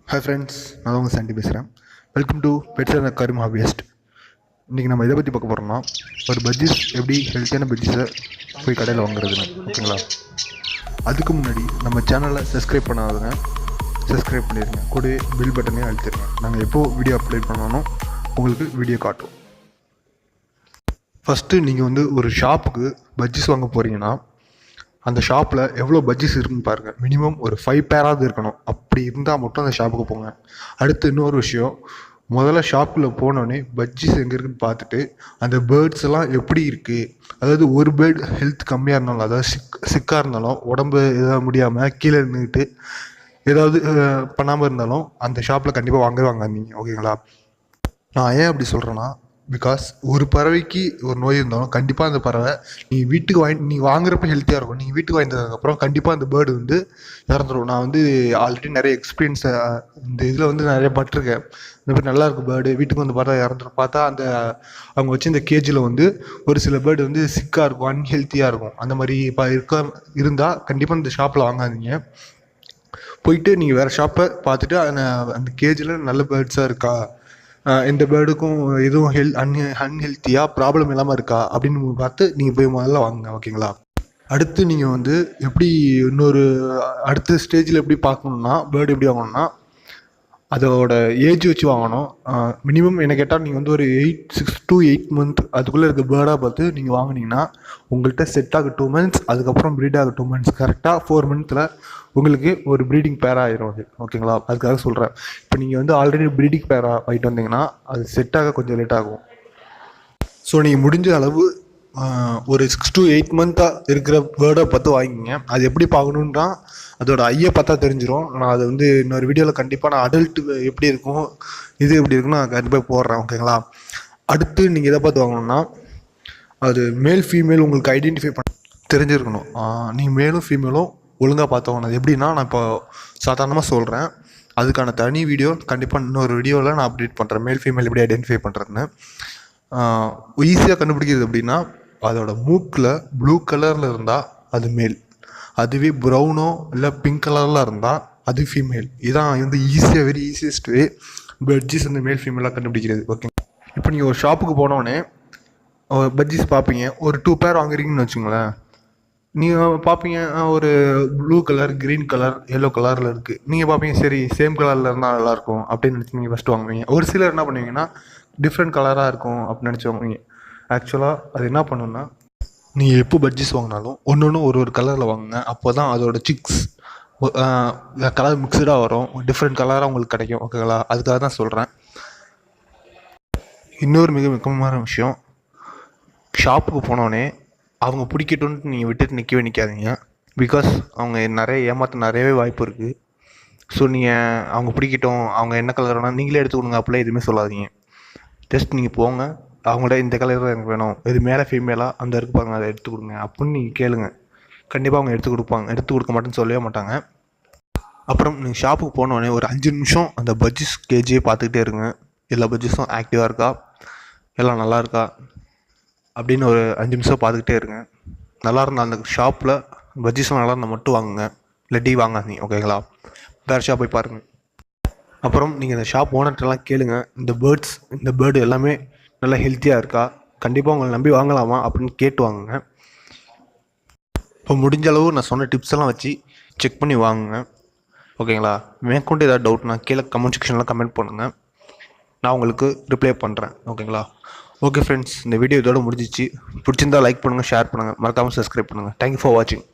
Hi friends, நான் உங்கள் Sandy பேசுகிறேன். Welcome to pets and aquarium hobbyist. இன்றைக்கி நம்ம இதை பற்றி பார்க்க போகிறோம்னா, ஒரு பஜ்ஜீஸ் எப்படி ஹெல்த்தியான பஜ்ஜீஸை போய் கடையில் வாங்குறதுன்னு. ஓகேங்களா? அதுக்கு முன்னாடி நம்ம சேனலை சப்ஸ்கிரைப் பண்ணாதவங்க சப்ஸ்கிரைப் பண்ணிடுங்க, கூட பில் பட்டனே அழுத்திடுங்க. நாங்கள் எப்போது வீடியோ அப்லோட் பண்ணணும் உங்களுக்கு வீடியோ காட்டும். ஃபஸ்ட்டு நீங்கள் ஒரு ஷாப்புக்கு பஜ்ஜீஸ் வாங்க போகிறீங்கன்னா, அந்த ஷாப்பில் எவ்வளோ பஜ்ஜீஸ் இருக்குன்னு பாருங்கள். மினிமம் ஒரு 5 பேராவது இருக்கணும். அப்படி இருந்தால் மட்டும் அந்த ஷாப்புக்கு போங்க. அடுத்து இன்னொரு விஷயம், முதல்ல ஷாப்பில் போனோடனே பஜ்ஜீஸ் எங்கே இருக்குன்னு பார்த்துட்டு அந்த பேர்ட்ஸ் எல்லாம் எப்படி இருக்குது, அதாவது ஒரு பேர்ட் ஹெல்த் கம்மியாக இருந்தாலும், அதாவது சிக்காக இருந்தாலும், உடம்பு எதாவது முடியாமல் கீழே நின்றுட்டு ஏதாவது பண்ணாமல் இருந்தாலும் அந்த ஷாப்பில் கண்டிப்பாக வாங்காதீங்க. ஓகேங்களா? நான் ஏன் அப்படி சொல்கிறேன்னா, பிகாஸ் ஒரு பறவைக்கு ஒரு நோய் இருந்தாலும் கண்டிப்பாக அந்த பறவை நீ வாங்குறப்ப ஹெல்த்தியாக இருக்கும். நீங்கள் வீட்டுக்கு வாங்கினதுக்கப்புறம் கண்டிப்பாக அந்த பேர்டு இறந்துடும். நான் ஆல்ரெடி நிறைய எக்ஸ்பீரியன்ஸ் இந்த இதில் நிறைய பட்டிருக்கேன். இந்த மாதிரி நல்லா இருக்கும் பேர்டு, வீட்டுக்கு பார்த்தா இறந்துடும். பார்த்தா அவங்க வச்சு இந்த கேஜில் ஒரு சில பேர்டு சிக்காக இருக்கும், அன்ஹெல்த்தியாக இருக்கும். அந்த மாதிரி இருந்தால் கண்டிப்பாக இந்த ஷாப்பில் வாங்காதீங்க. போயிட்டு நீங்கள் வேறு ஷாப்பை பார்த்துட்டு அந்த கேஜில் நல்ல பேர்ட்ஸாக இருக்கா, இந்த பேர்டுக்கும் எதுவும் அன்ஹெல்த்தியாக ப்ராப்ளம் இல்லாமல் இருக்கா அப்படின்னு பார்த்து நீங்கள் போய் முதல்ல வாங்குங்க. ஓகேங்களா? அடுத்து நீங்கள் எப்படி அடுத்த ஸ்டேஜில் எப்படி பார்க்கணுன்னா, பேர்டு எப்படி வாங்கணும்னா, அதோட ஏஜ் வச்சு வாங்கணும். மினிமம் என்ன கேட்டால் நீங்கள் ஒரு 6 to 8 month அதுக்குள்ளே இருக்க பேர்டாக பார்த்து நீங்கள் வாங்கினீங்கன்னா உங்கள்கிட்ட செட் ஆக 2 months, அதுக்கப்புறம் ப்ரீட் ஆக 2 months, கரெக்டாக 4 monthத்தில் உங்களுக்கு ஒரு ப்ரீடிங் பேர் ஆயிரும் அது. ஓகேங்களா? அதுக்காக சொல்கிறேன். இப்போ நீங்கள் ஆல்ரெடி ப்ரீடிங் பேராக வாங்கிட்டு வந்தீங்கன்னா அது செட் ஆக கொஞ்சம் லேட் ஆகும். ஸோ நீங்கள் முடிஞ்ச அளவு ஒரு 6 to 8 month இருக்கிற பேர்டை பார்த்து வாங்கிங்க. அது எப்படி பார்க்கணுன்னா, அதோட ஐயை பார்த்தா தெரிஞ்சிடும். நான் அது இன்னொரு வீடியோவில் கண்டிப்பாக நான் அடல்ட் எப்படி இருக்கும், இது எப்படி இருக்குன்னு நான் கண்டிப்பாக போடுறேன். ஓகேங்களா? அடுத்து நீங்கள் எதை பார்த்து வாங்கணுன்னா, அது மேல் ஃபீமேல் உங்களுக்கு ஐடென்டிஃபை பண்ண தெரிஞ்சிருக்கணும். நீங்கள் மேலும் ஃபீமேலும் ஒழுங்காக பார்த்து வாங்கணும். அது எப்படின்னா, நான் இப்போ சாதாரணமாக சொல்கிறேன். அதுக்கான தனி வீடியோ கண்டிப்பாக இன்னொரு வீடியோவில் நான் அப்டேட் பண்ணுறேன். மேல் ஃபீமேல் எப்படி ஐடென்டிஃபை பண்ணுறதுன்னு. ஈஸியாக கண்டுபிடிக்கிறது எப்படின்னா, அதோட மூக்கில் ப்ளூ கலரில் இருந்தால் அது மேல், அதுவே ப்ரௌனோ இல்லை பிங்க் கலரில் இருந்தால் அது ஃபீமேல். இதான் வெரி ஈஸியஸ்ட் வே பஜ்ஜீஸ் மேல் ஃபீமேலாக கண்டுபிடிக்கிறது. ஓகே, இப்போ நீங்கள் ஒரு ஷாப்புக்கு போனோடனே பஜ்ஜீஸ் பார்ப்பீங்க. ஒரு 2 பேர் வாங்குறீங்கன்னு வச்சுங்களேன். நீங்கள் பார்ப்பீங்க ஒரு blue colour, green colour, yellow கலரில் இருக்குது. நீங்கள் பார்ப்பீங்க, சரி சேம் கலரில் இருந்தால் நல்லாயிருக்கும் அப்படின்னு நினச்சி நீங்கள் ஃபஸ்ட்டு வாங்குவீங்க. ஒரு சிலர் என்ன பண்ணுவீங்கன்னா, டிஃப்ரெண்ட் கலராக இருக்கும் அப்படின்னு நினச்சி வாங்குவீங்க. ஆக்சுவலாக அது என்ன பண்ணுன்னா, நீங்கள் எப்போ பஜ்ஜீஸ் வாங்கினாலும் ஒன்று ஒரு கலரில் வாங்குங்க. அப்போ தான் அதோட சிக்ஸ் கலர் மிக்சடாக வரும், டிஃப்ரெண்ட் கலராக உங்களுக்கு கிடைக்கும். ஓகேங்களா? அதுக்காக தான் சொல்கிறேன். இன்னொரு மிக முக்கியமான விஷயம், ஷாப்புக்கு போனோடனே அவங்க பிடிக்கட்டும்னு நீங்கள் விட்டுட்டு நிற்காதீங்க. பிகாஸ் அவங்க நிறையவே வாய்ப்பு இருக்குது. ஸோ நீங்கள் அவங்க பிடிக்கட்டும், அவங்க என்ன கலர் வேணால் நீங்களே எடுத்து கொடுங்க அப்படிலாம் எதுவுமே சொல்லாதீங்க. ஜஸ்ட் நீங்கள் போங்க, அவங்கள்ட்ட இந்த கலர் தான் எனக்கு வேணும், இது மேலே ஃபீமேலாக அந்த இருக்கு பாருங்க, அதை எடுத்து கொடுங்க அப்படின்னு நீங்கள் கேளுங்க. கண்டிப்பாக அவங்க எடுத்து கொடுக்க மாட்டேன்னு சொல்லவே மாட்டாங்க. அப்புறம் நீங்கள் ஷாப்புக்கு போனோடனே ஒரு 5 நிமிஷம் அந்த பஜ்ஜீஸ் கேஜியே பார்த்துக்கிட்டே இருங்க. எல்லா பஜ்ஜீஸும் ஆக்டிவாக இருக்கா, எல்லாம் நல்லா இருக்கா அப்படின்னு ஒரு 5 நிமிஷம் பார்த்துக்கிட்டே இருங்க. நல்லா இருந்தால் அந்த ஷாப்பில் பஜ்ஜீஸும் நல்லா இருந்தால் மட்டும் வாங்குங்க, இல்லாட்டி வாங்காதீங்க. ஓகேங்களா? வேறு ஷாப் போய் பாருங்கள். அப்புறம் நீங்கள் இந்த ஷாப் ஓனர்கிட்டலாம் கேளுங்க, இந்த பேர்டு எல்லாமே நல்லா ஹெல்த்தியாக இருக்கா, கண்டிப்பாக உங்களை நம்பி வாங்கலாமா அப்படின்னு கேட்டு வாங்குங்க. இப்போ முடிஞ்ச அளவு நான் சொன்ன டிப்ஸ் எல்லாம் வச்சு செக் பண்ணி வாங்குங்க. ஓகேங்களா? மேற்கொண்டு ஏதாவது டவுட்னா கீழே கமெண்ட் செக்ஷனில் கமெண்ட் பண்ணுங்கள், நான் உங்களுக்கு ரிப்ளை பண்ணுறேன். ஓகேங்களா? ஓகே ஃப்ரெண்ட்ஸ், இந்த வீடியோ இதோட முடிஞ்சிச்சு. பிடிச்சிருந்தால் லைக் பண்ணுங்கள், ஷேர் பண்ணுங்கள், மறக்காமல் சப்ஸ்கிரைப் பண்ணுங்கள். தேங்க்யூ ஃபார் வாட்சிங்.